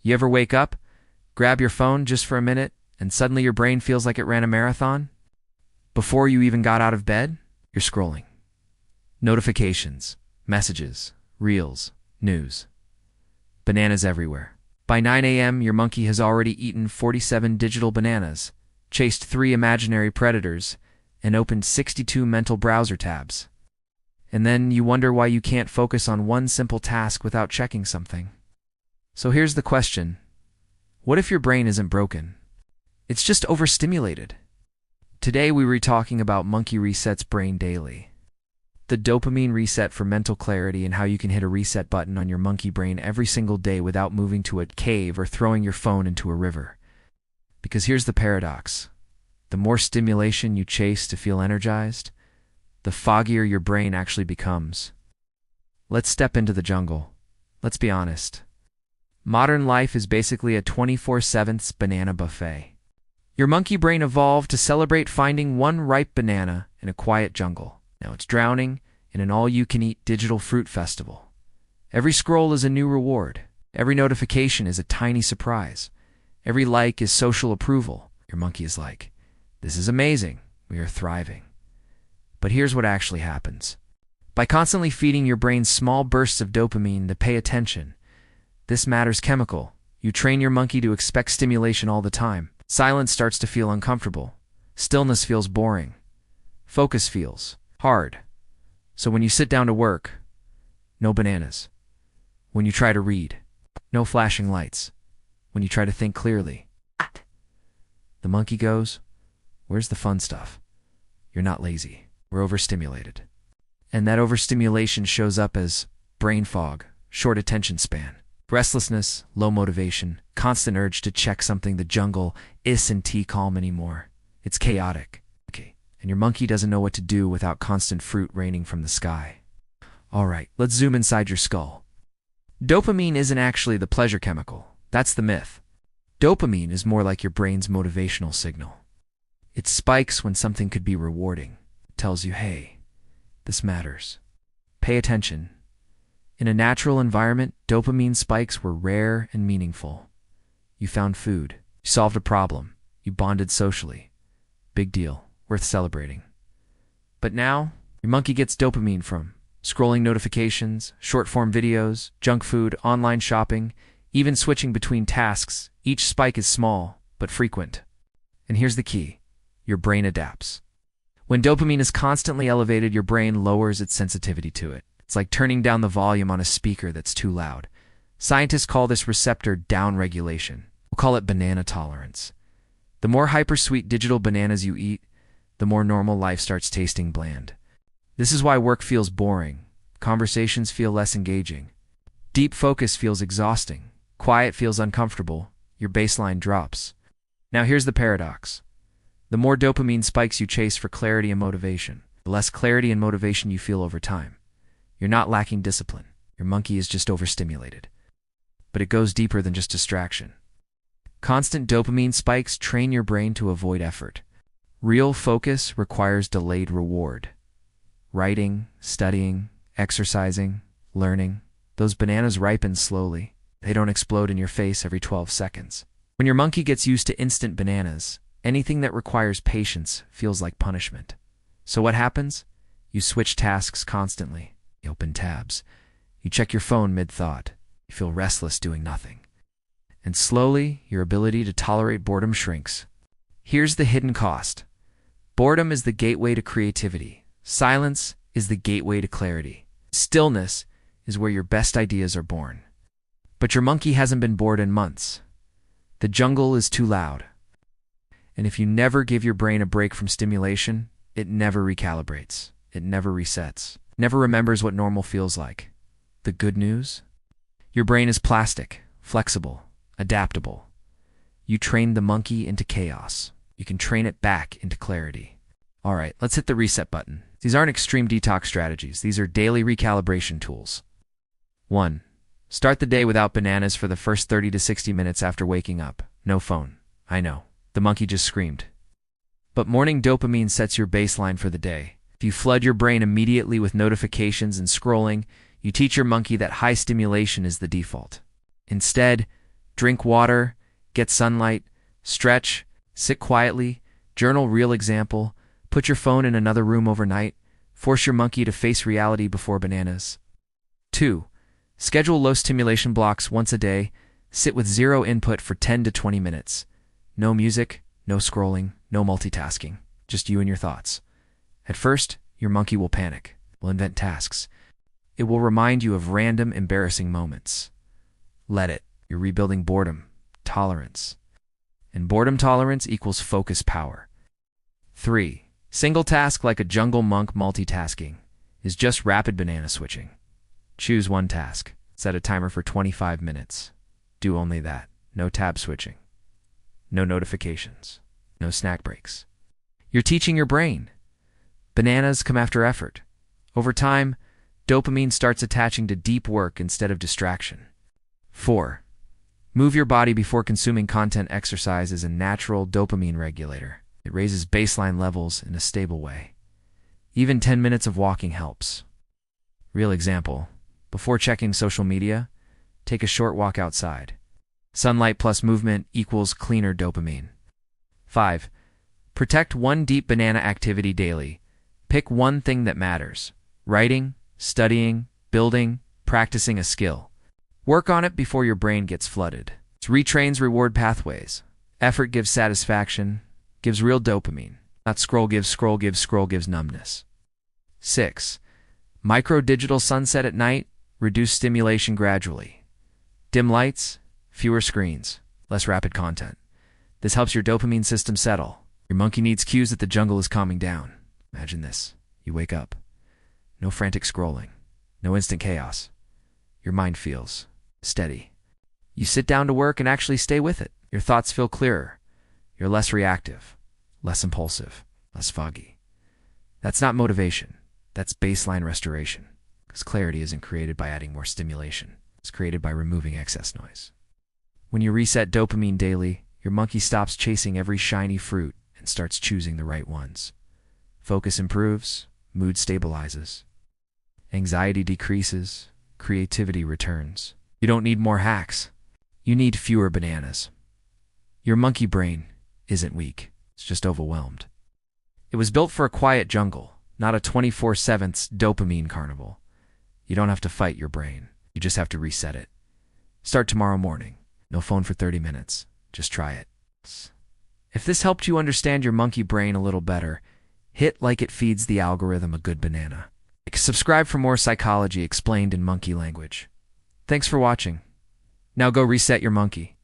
You ever wake up, grab your phone just for a minute, and suddenly your brain feels like it ran a marathon? Before you even got out of bed, you're scrolling. Notifications, messages, reels, news. Bananas everywhere. By 9 a.m., your monkey has already eaten 47 digital bananas, chased 3 imaginary predators, and opened 62 mental browser tabs. And then you wonder why you can't focus on one simple task without checking something. So here's the question. What if your brain isn't broken? It's just overstimulated. Today we were talking about Monkey Reset's Brain Daily. The dopamine reset for mental clarity and how you can hit a reset button on your monkey brain every single day without moving to a cave or throwing your phone into a river. Because here's the paradox. The more stimulation you chase to feel energized, the foggier your brain actually becomes. Let's step into the jungle. Let's be honest. Modern life is basically a 24/7 banana buffet. Your monkey brain evolved to celebrate finding one ripe banana in a quiet jungle. Now it's drowning in an all-you-can-eat digital fruit festival. Every scroll is a new reward. Every notification is a tiny surprise. Every like is social approval. Your monkey is like, "This is amazing. We are thriving." But here's what actually happens. By constantly feeding your brain small bursts of dopamine to pay attention, this matters chemical, you train your monkey to expect stimulation all the time. Silence starts to feel uncomfortable. Stillness feels boring. Focus feels hard. So when you sit down to work, no bananas. When you try to read, no flashing lights. When you try to think clearly, the monkey goes, "Where's the fun stuff?" You're not lazy. We're overstimulated. And that overstimulation shows up as brain fog, short attention span, restlessness, low motivation, constant urge to check something. The jungle isn't calm anymore. It's chaotic. And your monkey doesn't know what to do without constant fruit raining from the sky. All right, let's zoom inside your skull. Dopamine isn't actually the pleasure chemical. That's the myth. Dopamine is more like your brain's motivational signal. It spikes when something could be rewarding. It tells you, hey, this matters. Pay attention. In a natural environment, dopamine spikes were rare and meaningful. You found food. You solved a problem. You bonded socially. Big deal. Worth celebrating. But now, your monkey gets dopamine from scrolling notifications, short-form videos, junk food, online shopping, even switching between tasks. Each spike is small, but frequent. And here's the key. Your brain adapts. When dopamine is constantly elevated, your brain lowers its sensitivity to it. It's like turning down the volume on a speaker that's too loud. Scientists call this receptor downregulation. We'll call it banana tolerance. The more hypersweet digital bananas you eat, the more normal life starts tasting bland. This is why work feels boring, conversations feel less engaging, deep focus feels exhausting, quiet feels uncomfortable, your baseline drops. Now here's the paradox. The more dopamine spikes you chase for clarity and motivation, the less clarity and motivation you feel over time. You're not lacking discipline. Your monkey is just overstimulated. But it goes deeper than just distraction. Constant dopamine spikes train your brain to avoid effort. Real focus requires delayed reward. Writing, studying, exercising, learning. Those bananas ripen slowly. They don't explode in your face every 12 seconds. When your monkey gets used to instant bananas, anything that requires patience feels like punishment. So what happens? You switch tasks constantly. You open tabs. You check your phone mid-thought. You feel restless doing nothing. And slowly, your ability to tolerate boredom shrinks. Here's the hidden cost. Boredom is the gateway to creativity. Silence is the gateway to clarity. Stillness is where your best ideas are born. But your monkey hasn't been bored in months. The jungle is too loud. And if you never give your brain a break from stimulation, it never recalibrates. It never resets. Never remembers what normal feels like. The good news? Your brain is plastic, flexible, adaptable. You trained the monkey into chaos. You can train it back into clarity. All right, let's hit the reset button. These aren't extreme detox strategies. These are daily recalibration tools. 1. Start the day without bananas for the first 30 to 60 minutes after waking up. No phone. I know. The monkey just screamed. But morning dopamine sets your baseline for the day. If you flood your brain immediately with notifications and scrolling, you teach your monkey that high stimulation is the default. Instead, Drink water, get sunlight, stretch, sit quietly, journal real example, put your phone in another room overnight, force your monkey to face reality before bananas. 2. Schedule low stimulation blocks once a day. Sit with zero input for 10 to 20 minutes. No music, no scrolling, no multitasking. Just you and your thoughts. At first, your monkey will panic, will invent tasks. It will remind you of random, embarrassing moments. Let it. You're rebuilding boredom, tolerance. And boredom tolerance equals focus power. 3. Single task like a jungle monk multitasking is just rapid banana switching. Choose one task. Set a timer for 25 minutes. Do only that. No tab switching. No notifications. No snack breaks. You're teaching your brain. Bananas come after effort. Over time, dopamine starts attaching to deep work instead of distraction. 4. Move your body before consuming content. Exercise is a natural dopamine regulator. It raises baseline levels in a stable way. Even 10 minutes of walking helps. Real example. Before checking social media, take a short walk outside. Sunlight plus movement equals cleaner dopamine. 5. Protect one deep banana activity daily. Pick one thing that matters. Writing, studying, building, practicing a skill. Work on it before your brain gets flooded. It retrains reward pathways. Effort gives satisfaction, gives real dopamine. Not scroll gives numbness. 6. Micro-digital sunset at night. Reduce stimulation gradually. Dim lights, fewer screens, less rapid content. This helps your dopamine system settle. Your monkey needs cues that the jungle is calming down. Imagine this. You wake up. No frantic scrolling. No instant chaos. Your mind feels steady. You sit down to work and actually stay with it. Your thoughts feel clearer. You're less reactive, less impulsive, less foggy. That's not motivation. That's baseline restoration. Because clarity isn't created by adding more stimulation. It's created by removing excess noise. When you reset dopamine daily, your monkey stops chasing every shiny fruit and starts choosing the right ones. Focus improves, mood stabilizes. Anxiety decreases, creativity returns. You don't need more hacks. You need fewer bananas. Your monkey brain isn't weak. It's just overwhelmed. It was built for a quiet jungle, not a 24/7 dopamine carnival. You don't have to fight your brain. You just have to reset it. Start tomorrow morning. No phone for 30 minutes. Just try it. If this helped you understand your monkey brain a little better, hit like it feeds the algorithm a good banana. Subscribe for more psychology explained in monkey language. Thanks for watching. Now go reset your monkey.